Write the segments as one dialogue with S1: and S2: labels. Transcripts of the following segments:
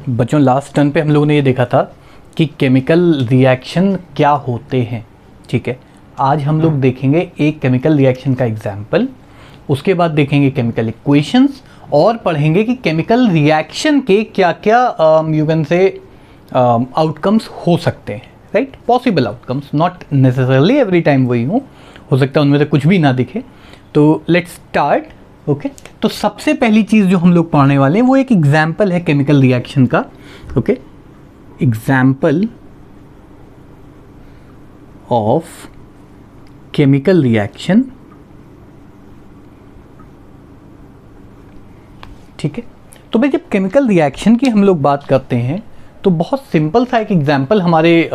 S1: बच्चों last turn पे हम लोगों ने ये देखा था कि केमिकल रिएक्शन क्या होते हैं। ठीक है, आज हम लोग देखेंगे एक केमिकल रिएक्शन का एग्जाम्पल, उसके बाद देखेंगे केमिकल इक्वेशंस और पढ़ेंगे कि केमिकल रिएक्शन के क्या क्या यू कैन से आउटकम्स हो सकते हैं, right. Possible outcomes, not necessarily every time वही हो सकता है उनमें से कुछ भी ना दिखे। तो लेट्स स्टार्ट। ओके, तो सबसे पहली चीज़ जो हम लोग पढ़ने वाले हैं वो एक एग्जाम्पल है केमिकल रिएक्शन का। Okay, example of chemical reaction. ठीक है, तो भाई जब केमिकल रिएक्शन की हम लोग बात करते हैं तो बहुत सिंपल सा एक एग्जाम्पल हमारे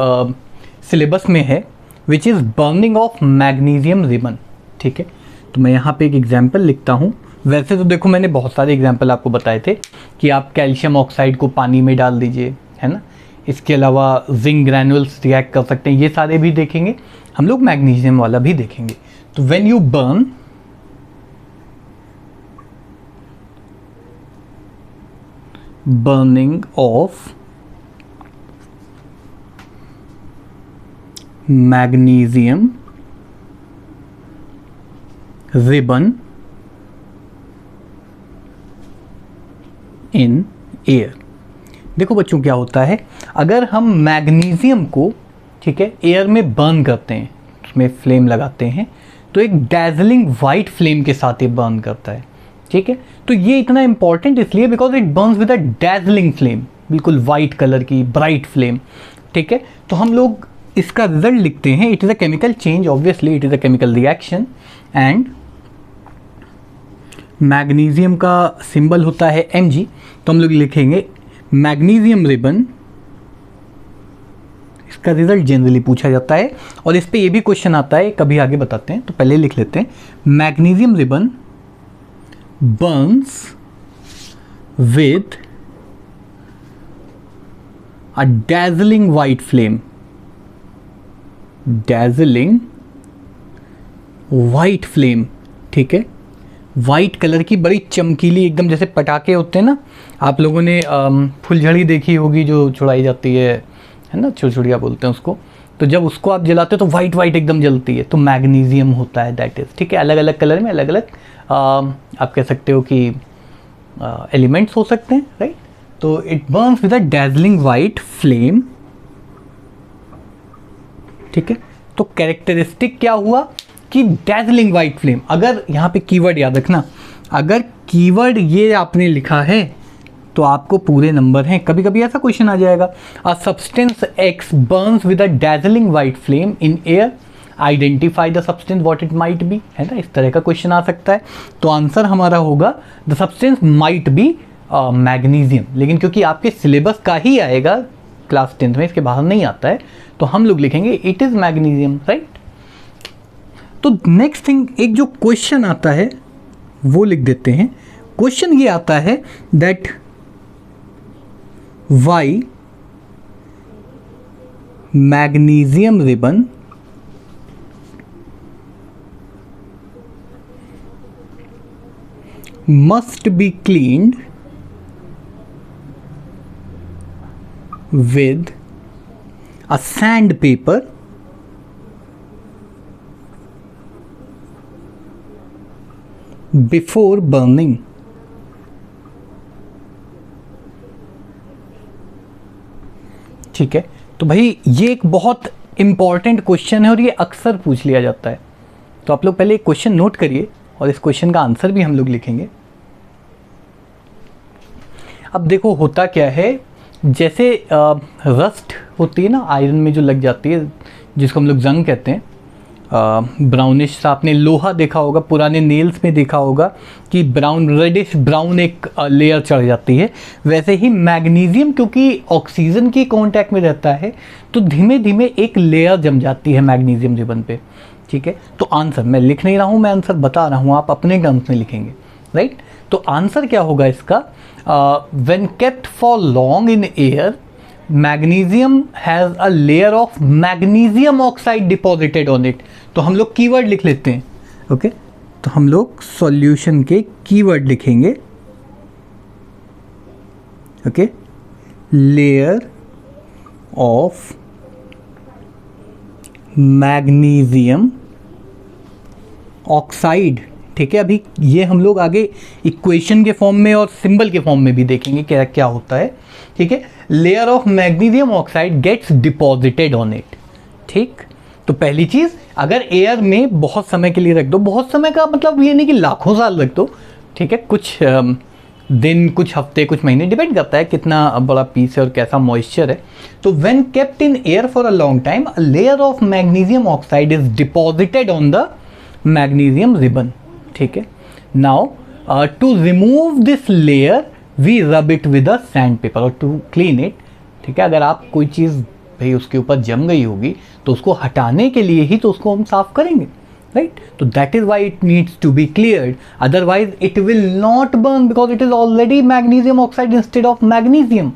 S1: सिलेबस में है, which is burning of magnesium ribbon. ठीक है, तो मैं यहाँ पे एक एग्जाम्पल लिखता हूँ। वैसे तो देखो मैंने बहुत सारे एग्जाम्पल आपको बताए थे कि आप कैल्शियम ऑक्साइड को पानी में डाल दीजिए, है ना। इसके अलावा जिंक ग्रैनुअल्स रिएक्ट कर सकते हैं, ये सारे भी देखेंगे हम लोग, मैग्नीशियम वाला भी देखेंगे। तो when you burn burning of magnesium ribbon in air। देखो बच्चों क्या होता है, अगर हम मैग्नीशियम को, ठीक है, एयर में बर्न करते हैं, उसमें फ्लेम लगाते हैं, तो एक डैजलिंग वाइट फ्लेम के साथ ये बर्न करता है। ठीक है, तो ये इतना इंपॉर्टेंट इसलिए because it Burns with a dazzling flame, बिल्कुल वाइट कलर की ब्राइट फ्लेम। ठीक है, तो हम लोग इसका रिजल्ट लिखते हैं, it is a chemical change, obviously it is a chemical reaction. And magnesium का सिंबल होता है Mg, तो हम लोग लिखेंगे मैग्नीशियम रिबन। इसका रिजल्ट जनरली पूछा जाता है और इस पे ये भी क्वेश्चन आता है, कभी आगे बताते हैं, तो पहले लिख लेते हैं magnesium ribbon burns with a dazzling white flame, dazzling white flame। ठीक है, वाइट कलर की बड़ी चमकीली, एकदम जैसे पटाखे होते हैं ना, आप लोगों ने फुलझड़ी देखी होगी जो छुड़ाई जाती है ना, छुरछुड़िया बोलते हैं उसको। तो जब उसको आप जलाते हो तो वाइट वाइट एकदम जलती है, तो मैग्नीशियम होता है दैट इज़। ठीक है, अलग अलग कलर में अलग अलग आप कह सकते हो कि एलिमेंट्स हो सकते हैं, राइट। तो it Burns with a dazzling white flame. ठीक है, तो कैरेक्टरिस्टिक क्या हुआ कि डैजलिंग वाइट फ्लेम। अगर यहाँ पे कीवर्ड याद रखना, अगर कीवर्ड ये आपने लिखा है तो आपको पूरे नंबर हैं। कभी कभी ऐसा क्वेश्चन आ जाएगा, a substance x Burns with a dazzling white flame in air, identify the substance what it might be, है ना, इस तरह का क्वेश्चन आ सकता है। तो आंसर हमारा होगा the substance might be magnesium. लेकिन क्योंकि आपके सिलेबस का ही आएगा क्लास 10th में, इसके बाहर नहीं आता है, तो हम लोग लिखेंगे इट इज़ मैग्नीशियम, राइट। तो नेक्स्ट थिंग, एक जो क्वेश्चन आता है वो लिख देते हैं। क्वेश्चन ये आता है that why magnesium ribbon must be cleaned with a sandpaper before burning। ठीक है, तो भाई ये एक बहुत इंपॉर्टेंट क्वेश्चन है और ये अक्सर पूछ लिया जाता है। तो आप लोग पहले एक क्वेश्चन नोट करिए और इस क्वेश्चन का आंसर भी हम लोग लिखेंगे। अब देखो होता क्या है, जैसे रस्ट होती है ना आयरन में जो लग जाती है, जिसको हम लोग जंग कहते हैं, ब्राउनिश सा, आपने लोहा देखा होगा, पुराने नेल्स में देखा होगा कि ब्राउन, रेडिश ब्राउन एक लेयर चढ़ जाती है। वैसे ही मैग्नीशियम क्योंकि ऑक्सीजन के कांटेक्ट में रहता है तो धीमे धीमे एक लेयर जम जाती है मैग्नीशियम रिबन पे। ठीक है, तो आंसर मैं लिख नहीं रहा हूँ, मैं आंसर बता रहा हूँ, आप अपने टर्म्स में लिखेंगे, राइट। तो आंसर क्या होगा इसका, when kept for long in air magnesium has a layer of magnesium oxide deposited on it. तो हम लोग कीवर्ड लिख लेते हैं। ओके, तो हम लोग सॉल्यूशन के कीवर्ड लिखेंगे। Okay, layer of magnesium oxide. ठीक है, अभी ये हम लोग आगे इक्वेशन के फॉर्म में और सिंबल के फॉर्म में भी देखेंगे क्या क्या होता है। ठीक है, layer of magnesium oxide gets deposited on it. ठीक, तो पहली चीज़, अगर एयर में बहुत समय के लिए रख दो, बहुत समय का मतलब ये नहीं कि लाखों साल रख दो, ठीक है, कुछ दिन, कुछ हफ्ते, कुछ महीने, डिपेंड करता है कितना बड़ा पीस है और कैसा मॉइस्चर है। तो when kept in air for a long time, a layer of magnesium oxide is deposited on the magnesium ribbon. ठीक है, now to remove this layer we rub it with a sand paper और to clean it. ठीक है, अगर आप कोई चीज़ भाई उसके ऊपर जम गई होगी तो उसको हटाने के लिए ही तो उसको हम साफ करेंगे, राइट। तो that is why it needs to be cleared, otherwise it will not burn because it is already magnesium oxide instead of magnesium.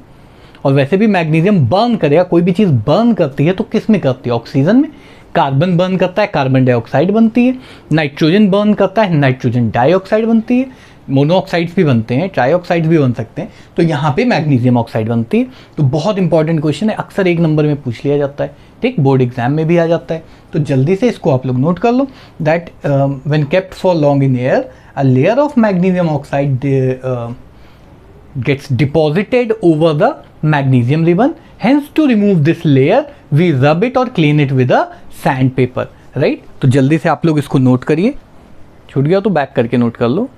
S1: और वैसे भी मैग्नीशियम बर्न करेगा, कोई भी चीज़ बर्न करती है तो किस में करती है? ऑक्सीजन में। कार्बन बर्न करता है, कार्बन डाइऑक्साइड बनती है। नाइट्रोजन बर्न करता है, नाइट्रोजन डाइऑक्साइड बनती है। मोनोऑक्साइड्स भी बनते हैं, ट्राईऑक्साइड्स भी बन सकते हैं। तो यहाँ पे मैग्नीशियम ऑक्साइड बनती है। तो बहुत इंपॉर्टेंट क्वेश्चन है, अक्सर 1 नंबर में पूछ लिया जाता है। ठीक, बोर्ड एग्जाम में भी आ जाता है। तो जल्दी से इसको आप लोग नोट कर लो that when kept for long in air, a layer of magnesium oxide gets deposited over the magnesium ribbon. Hence to remove this layer we rub it or clean it with a sandpaper, right? तो जल्दी से आप लोग इसको note करिए, छूट गया तो बैक करके नोट कर लो।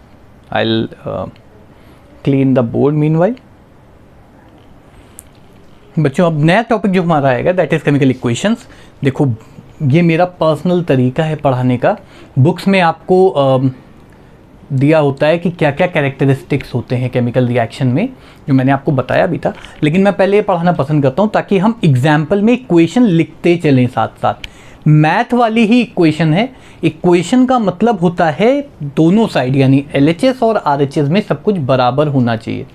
S1: I'll clean the board meanwhile. बच्चों, अब नया टॉपिक जो हमारा आएगा दैट इज केमिकल इक्वेशंस। देखो, ये मेरा पर्सनल तरीका है पढ़ाने का। बुक्स में आपको दिया होता है कि क्या क्या कैरेक्टरिस्टिक्स होते हैं केमिकल रिएक्शन में, जो मैंने आपको बताया भी था, लेकिन मैं पहले ये पढ़ाना पसंद करता हूँ ताकि हम एग्जाम्पल में इक्वेशन लिखते चलें साथ साथ। मैथ वाली ही इक्वेशन है। इक्वेशन का मतलब होता है दोनों साइड, यानी LHS और RHS में सब कुछ बराबर होना चाहिए।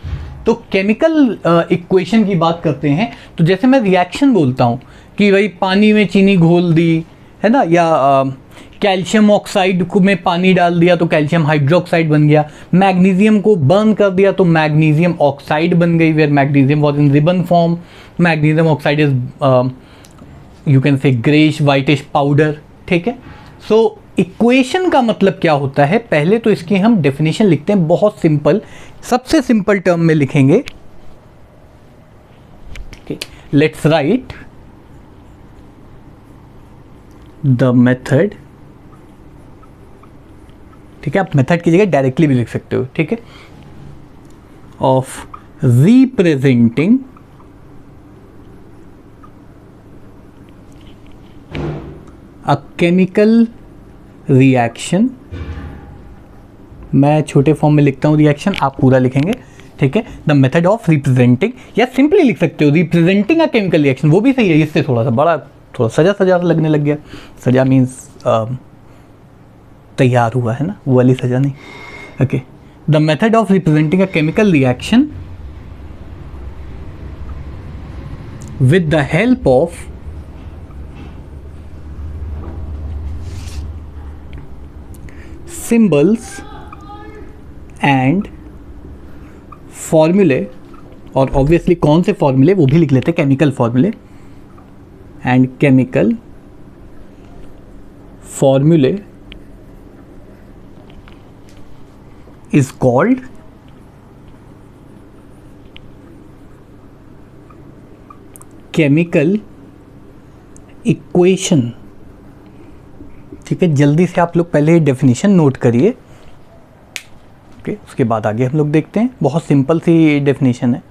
S1: तो केमिकल इक्वेशन की बात करते हैं तो जैसे मैं रिएक्शन बोलता हूँ कि भाई पानी में चीनी घोल दी, है ना, या कैल्शियम ऑक्साइड को में पानी डाल दिया तो कैल्शियम हाइड्रोक्साइड बन गया, मैग्नीशियम को बर्न कर दिया तो मैग्नीशियम ऑक्साइड बन गई, where magnesium was in ribbon form. Magnesium oxide is you can say greyish whitish powder. ठीक है, सो इक्वेशन का मतलब क्या होता है, पहले तो इसकी हम डेफिनेशन लिखते हैं, बहुत सिंपल, सबसे सिंपल टर्म में लिखेंगे। Let's write the method. ठीक है, आप मेथड की जगह डायरेक्टली भी लिख सकते हो। ठीक है, of representing a chemical reaction. मैं छोटे फॉर्म में लिखता हूँ रिएक्शन, आप पूरा लिखेंगे। ठीक है, द मेथड ऑफ रिप्रेजेंटिंग, या सिंपली लिख सकते हो रिप्रेजेंटिंग अ केमिकल रिएक्शन, वो भी सही है। इससे थोड़ा सा बड़ा, थोड़ा सजा सजा लगने लग गया। सजा मीन्स तैयार हुआ, है ना, वो वाली सजा नहीं। Okay, the method of representing a chemical reaction with the help of symbols and फॉर्मूले, और ऑब्वियसली कौन से फॉर्मूले वो भी लिख लेते हैं, केमिकल फॉर्मूले एंड केमिकल फॉर्मूले is called chemical equation। ठीक है, जल्दी से आप लोग पहले डेफिनेशन नोट करिए। ओके, उसके बाद आगे हम लोग देखते हैं। बहुत सिंपल सी डेफिनेशन है,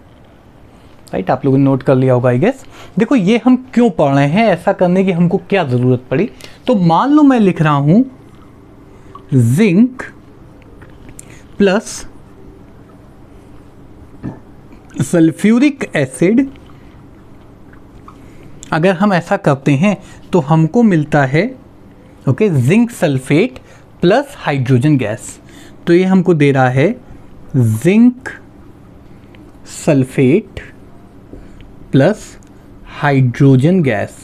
S1: राइट, आप लोगों ने नोट कर लिया होगा आई गेस। देखो, ये हम क्यों पढ़ रहे हैं, ऐसा करने की हमको क्या ज़रूरत पड़ी। तो मान लो मैं लिख रहा हूँ जिंक प्लस सल्फ्यूरिक एसिड। अगर हम ऐसा करते हैं तो हमको मिलता है okay zinc sulphate plus hydrogen gas. तो ये हमको दे रहा है zinc sulphate plus hydrogen gas.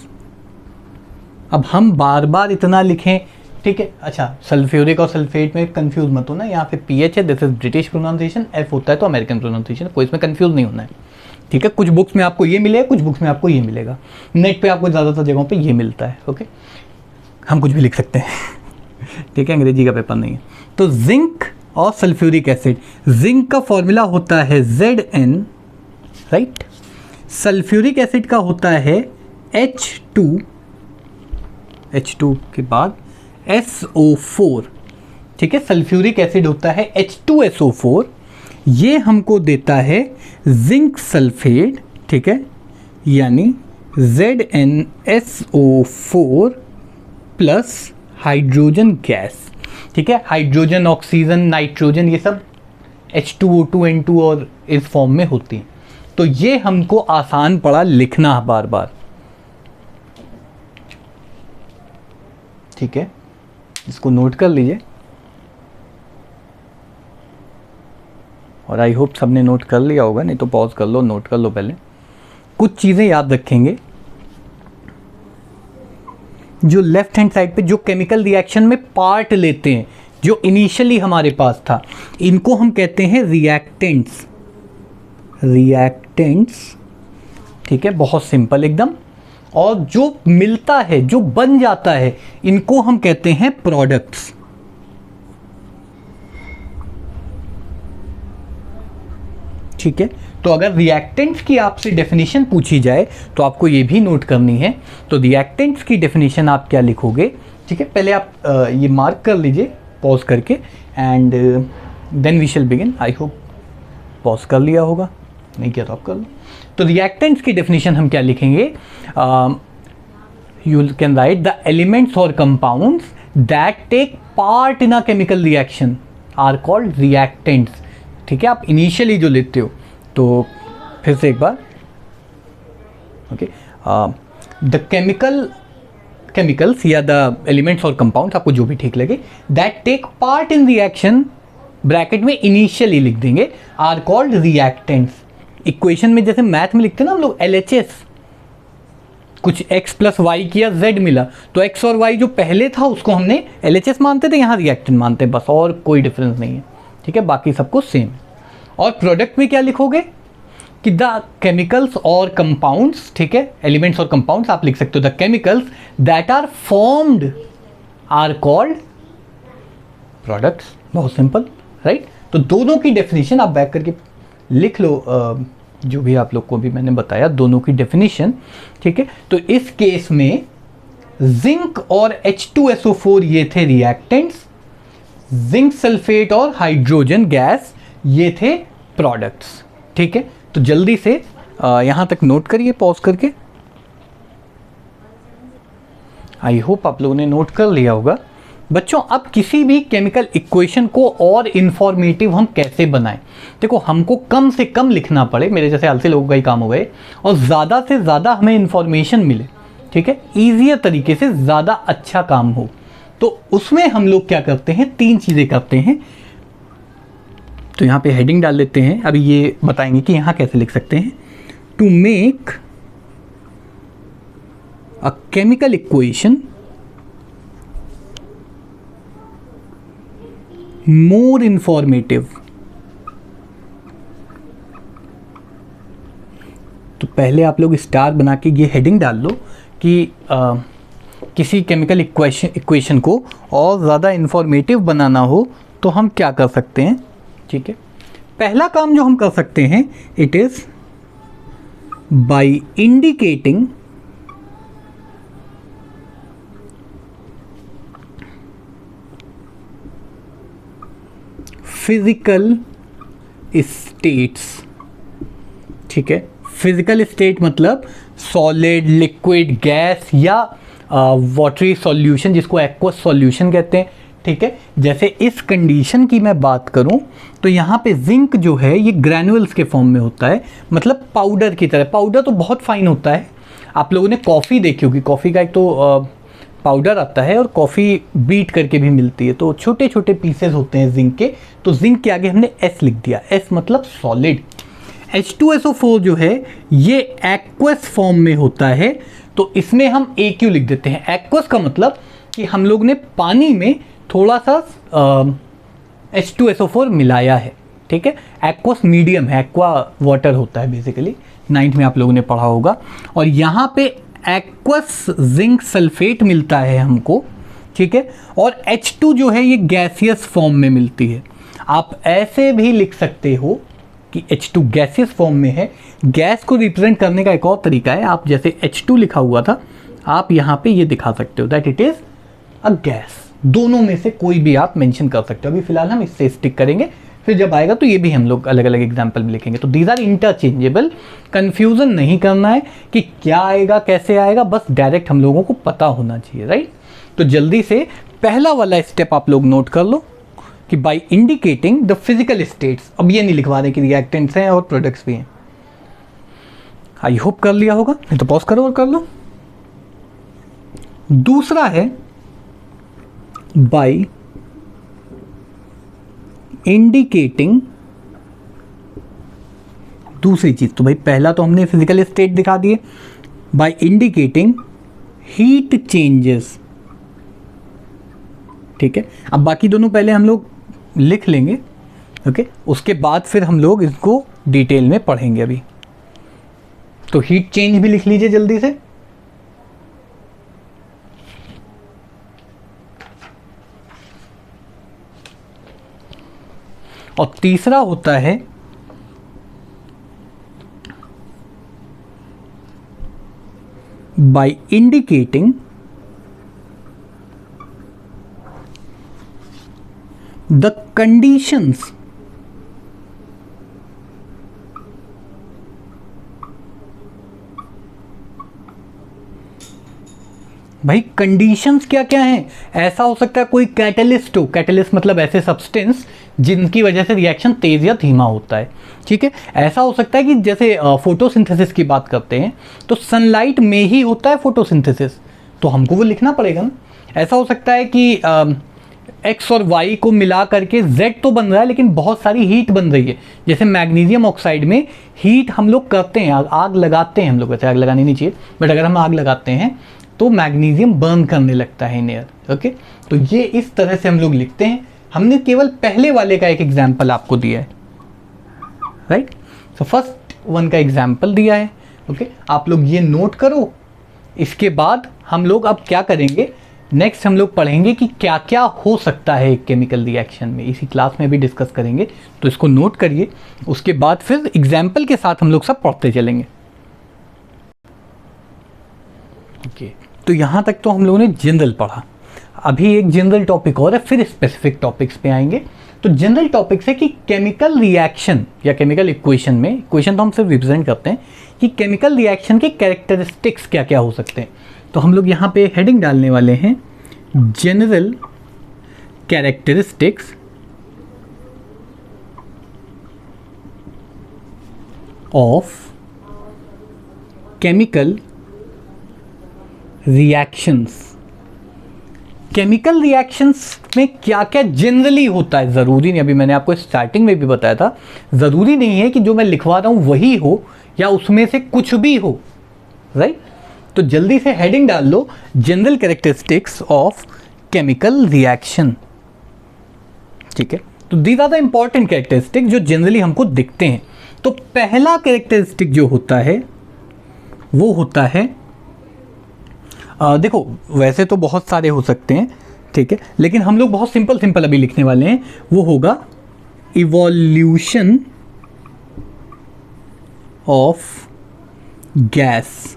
S1: अब हम बार बार इतना लिखें, ठीक है। अच्छा, सल्फ्यूरिक और सल्फेट में कंफ्यूज मत होना, यहाँ पे पीएच है, this is British pronunciation, F होता है तो अमेरिकन प्रोनाउंसिएशन, कोई इसमें कंफ्यूज नहीं होना है। ठीक है, कुछ बुक्स में आपको ये मिलेगा, कुछ बुक्स में आपको ये मिलेगा, नेट पे आपको ज़्यादातर जगहों पे ये मिलता है। ओके, हम कुछ भी लिख सकते हैं ठीक है, अंग्रेजी का पेपर नहीं है। तो जिंक और सल्फ्यूरिक एसिड, जिंक का फॉर्मूला होता है Zn, राइट। सल्फ्यूरिक एसिड का होता है H2 के बाद SO4, ठीक है। सल्फ्यूरिक एसिड होता है H2SO4, ये हमको देता है जिंक सल्फेट, ठीक है, यानी ZnSO4 प्लस हाइड्रोजन गैस, ठीक है। हाइड्रोजन, ऑक्सीजन, नाइट्रोजन, ये सब H2O2 N2 और इस फॉर्म में होती हैं। तो ये हमको आसान पड़ा लिखना बार बार, ठीक है, इसको नोट कर लीजिए। और आई होप सबने नोट कर लिया होगा, नहीं तो पॉज कर लो, नोट कर लो पहले। कुछ चीज़ें याद रखेंगे, जो लेफ्ट हैंड साइड पे जो केमिकल रिएक्शन में पार्ट लेते हैं, जो इनिशियली हमारे पास था, इनको हम कहते हैं रिएक्टेंट्स, ठीक है, बहुत सिंपल एकदम। और जो मिलता है, जो बन जाता है, इनको हम कहते हैं प्रोडक्ट्स, ठीक है। तो अगर रिएक्टेंट्स की आपसे डेफिनेशन पूछी जाए तो आपको ये भी नोट करनी है। तो रिएक्टेंट्स की डेफिनेशन आप क्या लिखोगे, ठीक है, पहले आप ये मार्क कर लीजिए पॉज करके, and then we shall begin. I hope pause कर लिया होगा, नहीं किया तो आप कर लो। तो रिएक्टेंट्स की डेफिनेशन हम क्या लिखेंगे, you can write the elements और compounds that take part in a chemical reaction are called reactants, ठीक है। आप इनिशियली जो लेते हो, तो फिर से एक बार, ओके, द केमिकल्स या द एलिमेंट्स और कंपाउंड्स, आपको जो भी ठीक लगे, that take part in reaction, bracket में इनिशियली लिख देंगे, आर कॉल्ड रिएक्टेंट्स। इक्वेशन में जैसे मैथ में लिखते हैं ना हम लोग LHS, कुछ x प्लस वाई किया z मिला, तो x और y जो पहले था उसको हमने LHS मानते थे, यहाँ रिएक्टेंट मानते हैं, बस, और कोई डिफरेंस नहीं है, ठीक है, बाकी सबको सेम। और प्रोडक्ट में क्या लिखोगे कि द केमिकल्स और कंपाउंड्स, ठीक है, एलिमेंट्स और कंपाउंड्स आप लिख सकते हो, the chemicals that are formed are called products, बहुत सिंपल, राइट। तो दोनों की डेफिनेशन आप बैक करके लिख लो, जो भी आप लोग को भी मैंने बताया, दोनों की डेफिनेशन, ठीक है। तो इस केस में जिंक और H2SO4 ये थे रिएक्टेंट्स, जिंक सल्फेट और हाइड्रोजन गैस ये थे प्रोडक्ट्स, ठीक है। तो जल्दी से यहाँ तक नोट करिए पॉज करके। आई होप आप लोगों ने नोट कर लिया होगा। बच्चों, अब किसी भी केमिकल इक्वेशन को और इन्फॉर्मेटिव हम कैसे बनाएं, देखो हमको कम से कम लिखना पड़े, मेरे जैसे आलसी लोगों का ही काम हो गए, और ज़्यादा से ज़्यादा हमें इन्फॉर्मेशन मिले, ठीक है, ईजियर तरीके से ज़्यादा अच्छा काम हो। तो उसमें हम लोग क्या करते हैं, 3 चीज़ें करते हैं। तो यहाँ पे हेडिंग डाल लेते हैं, अभी ये बताएंगे कि यहाँ कैसे लिख सकते हैं। To make a chemical equation more informative, तो पहले आप लोग स्टार बना के ये हेडिंग डाल लो कि किसी केमिकल इक्वेशन को और ज़्यादा इंफॉर्मेटिव बनाना हो तो हम क्या कर सकते हैं, ठीक है। पहला काम जो हम कर सकते हैं, it is by indicating physical states, ठीक है। फिजिकल स्टेट मतलब सॉलिड, लिक्विड, गैस या वाटरी सॉल्यूशन, जिसको एक्वस सॉल्यूशन कहते हैं, ठीक है। जैसे इस कंडीशन की मैं बात करूं तो यहाँ पे जिंक जो है ये ग्रैनुअल्स के फॉर्म में होता है, मतलब पाउडर की तरह। पाउडर तो बहुत फाइन होता है, आप लोगों ने कॉफ़ी देखी होगी, कॉफ़ी का एक तो पाउडर आता है और कॉफ़ी बीट करके भी मिलती है, तो छोटे छोटे पीसेस होते हैं जिंक के। तो जिंक के आगे हमने S लिख दिया, S मतलब सॉलिड। H2SO4 जो है ये एक्वस फॉर्म में होता है, तो इसमें हम AQ लिख देते हैं। एक्वस का मतलब कि हम लोग ने पानी में थोड़ा सा H2SO4 मिलाया है, ठीक है। एक्वस मीडियम है, एक्वा वाटर होता है बेसिकली, 9th में आप लोगों ने पढ़ा होगा। और यहाँ पे एक्वस जिंक सल्फेट मिलता है हमको, ठीक है। और H2 जो है ये गैसियस फॉर्म में मिलती है। आप ऐसे भी लिख सकते हो कि H2 गैसियस फॉर्म में है। गैस को रिप्रेजेंट करने का एक और तरीका है, आप जैसे H2 लिखा हुआ था, आप यहाँ पे ये दिखा सकते हो that it is a gas. दोनों में से कोई भी आप मेंशन कर सकते हो। अभी फिलहाल हम इससे स्टिक करेंगे, फिर जब आएगा तो ये भी हम लोग अलग अलग एग्जाम्पल में लिखेंगे। तो दीज आर इंटरचेंजेबल, कन्फ्यूज़न नहीं करना है कि क्या आएगा कैसे आएगा, बस डायरेक्ट हम लोगों को पता होना चाहिए, राइट। तो जल्दी से पहला वाला स्टेप आप लोग नोट कर लो कि by indicating the physical states. अब ये नहीं लिखवा रहे कि रिएक्टेंट्स हैं और प्रोडक्ट्स भी हैं। आई होप कर लिया होगा, नहीं तो पॉज करो और कर लो। दूसरा है बाय इंडिकेटिंग, दूसरी चीज तो भाई पहला तो हमने फिजिकल स्टेट दिखा दिए, बाय इंडिकेटिंग हीट चेंजेस, ठीक है। अब बाकी दोनों पहले हम लोग लिख लेंगे, ओके, उसके बाद फिर हम लोग इसको डिटेल में पढ़ेंगे। अभी तो हीट चेंज भी लिख लीजिए जल्दी से। और तीसरा होता है बाय इंडिकेटिंग द कंडीशंस भाई कंडीशंस क्या क्या हैं। ऐसा हो सकता है कोई कैटलिस्ट हो, कैटलिस्ट मतलब ऐसे सब्सटेंस जिनकी वजह से रिएक्शन तेज या धीमा होता है, ठीक है। ऐसा हो सकता है कि जैसे फोटोसिंथेसिस की बात करते हैं तो सनलाइट में ही होता है फोटोसिंथेसिस, तो हमको वो लिखना पड़ेगा ना। ऐसा हो सकता है कि एक्स और वाई को मिला करके जेड तो बन रहा है लेकिन बहुत सारी हीट बन रही है। जैसे मैग्नीशियम ऑक्साइड में हीट हम लोग करते हैं, आग लगाते हैं हम लोग, वैसे आग लगानी नहीं चाहिए बट अगर हम आग लगाते हैं तो मैग्नीशियम बर्न करने लगता है इन एयर, ओके। तो ये इस तरह से हम लोग लिखते हैं। हमने केवल पहले वाले का एक एग्जाम्पल आपको दिया है, राइट। सो फर्स्ट वन का एग्जाम्पल दिया है, ओके। आप लोग ये नोट करो। इसके बाद हम लोग अब क्या करेंगे, नेक्स्ट हम लोग पढ़ेंगे कि क्या क्या हो सकता है एक केमिकल रिएक्शन में, इसी क्लास में भी डिस्कस करेंगे। तो इसको नोट करिए, उसके बाद फिर एग्जाम्पल के साथ हम लोग सब पढ़ते चलेंगे, ओके। तो यहाँ तक तो हम लोगों ने जनरल पढ़ा। अभी एक जनरल टॉपिक और है, फिर स्पेसिफिक टॉपिक्स पे आएंगे। तो जनरल टॉपिक्स है कि केमिकल रिएक्शन या केमिकल इक्वेशन में, इक्वेशन तो हम सिर्फ रिप्रेजेंट करते हैं कि केमिकल रिएक्शन के कैरेक्टरिस्टिक्स क्या क्या हो सकते हैं। तो हम लोग यहाँ पे हेडिंग डालने वाले हैं general characteristics of chemical reactions. Chemical reactions में क्या क्या जनरली होता है, ज़रूरी नहीं, अभी मैंने आपको स्टार्टिंग में भी बताया था, ज़रूरी नहीं है कि जो मैं लिखवा रहा हूँ वही हो या उसमें से कुछ भी हो, राइट। तो जल्दी से हेडिंग डाल लो, general characteristics of chemical reaction, ठीक है। तो these are the important characteristic जो जनरली हमको दिखते हैं। तो पहला कैरेक्टरिस्टिक जो होता है वो होता है, देखो वैसे तो बहुत सारे हो सकते हैं, ठीक है, लेकिन हम लोग बहुत सिंपल सिंपल अभी लिखने वाले हैं। वो होगा इवोल्यूशन ऑफ गैस।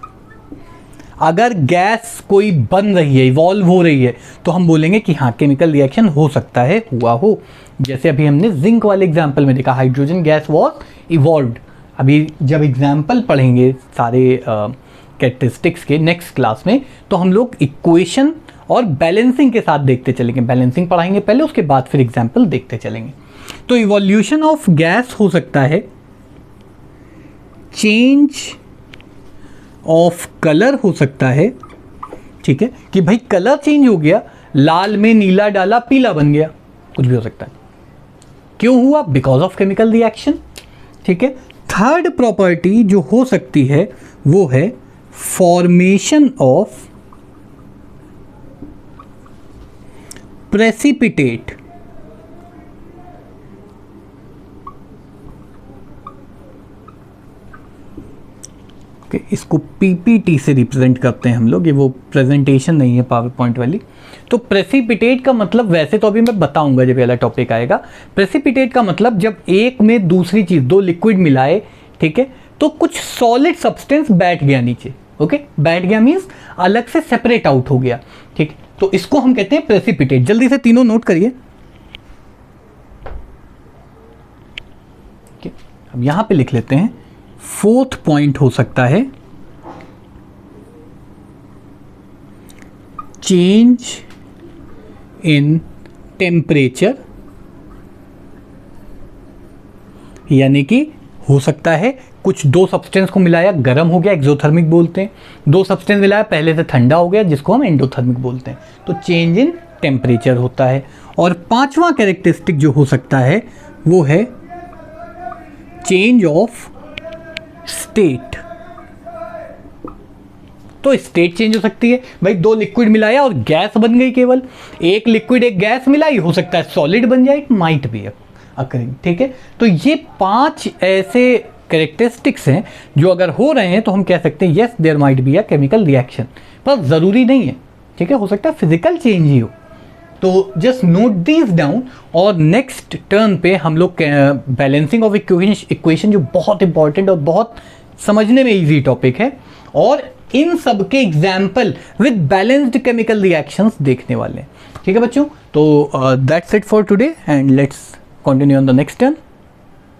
S1: अगर गैस कोई बन रही है, इवॉल्व हो रही है, तो हम बोलेंगे कि हाँ केमिकल रिएक्शन हो सकता है, हुआ हो। जैसे अभी हमने जिंक वाले एग्जाम्पल में देखा, हाइड्रोजन गैस वॉज इवॉल्व्ड। अभी जब एग्जाम्पल पढ़ेंगे सारे कैरेक्टरिस्टिक्स के नेक्स्ट क्लास में, तो हम लोग इक्वेशन और बैलेंसिंग के साथ देखते चलेंगे। बैलेंसिंग पढ़ाएंगे पहले, उसके बाद फिर एग्जाम्पल देखते चलेंगे। तो इवोल्यूशन ऑफ गैस हो सकता है चेंज ऑफ कलर हो सकता है, ठीक है, कि भाई कलर चेंज हो गया, लाल में नीला डाला पीला बन गया, कुछ भी हो सकता है। क्यों हुआ? बिकॉज ऑफ केमिकल रिएक्शन, ठीक है। थर्ड प्रॉपर्टी जो हो सकती है वो है फॉर्मेशन ऑफ प्रेसिपिटेट ओके, इसको पीपीटी से रिप्रेजेंट करते हैं हम लोग, ये वो प्रेजेंटेशन नहीं है पावर पॉइंट वाली। तो प्रेसिपिटेट का मतलब, वैसे तो अभी मैं बताऊंगा जब वाला टॉपिक आएगा, प्रेसिपिटेट का मतलब जब एक में दूसरी चीज़, दो लिक्विड मिलाए, ठीक है, तो कुछ सॉलिड सब्सटेंस बैठ गया नीचे। ओके, बैठ गया मीन्स अलग से सेपरेट आउट हो गया, ठीक है, तो इसको हम कहते हैं प्रेसिपिटेट। जल्दी से तीनों नोट करिए। अब यहां पे लिख लेते हैं, फोर्थ पॉइंट हो सकता है चेंज इन टेम्परेचर, यानी कि हो सकता है कुछ दो सब्सटेंस को मिलाया, गर्म हो गया, एक्सोथर्मिक बोलते हैं, दो सब्सटेंस मिलाया पहले से ठंडा हो गया, जिसको हम एंडोथर्मिक बोलते हैं, तो चेंज इन टेम्परेचर होता है। और पांचवा कैरेक्टरिस्टिक जो हो सकता है वो है चेंज ऑफ स्टेट। तो स्टेट चेंज हो सकती है भाई, दो लिक्विड मिलाया और गैस बन गई, केवल एक लिक्विड एक गैस मिलाई, हो सकता है सॉलिड बन जाए, माइट बी अकरिंग, ठीक है। तो ये 5 ऐसे कैरेक्टरिस्टिक्स हैं जो अगर हो रहे हैं तो हम कह सकते हैं yes there might be a chemical reaction, पर ज़रूरी नहीं है, ठीक है, हो सकता है फिजिकल चेंज ही हो। तो जस्ट नोट दीज डाउन, और नेक्स्ट टर्न पे हम लोग बैलेंसिंग ऑफ इक्वेशन, जो बहुत इंपॉर्टेंट और बहुत समझने में इजी टॉपिक है, और इन सब के example with balanced chemical reactions देखने वाले हैं, ठीक है बच्चों। तो that's it for today and let's continue on the next turn.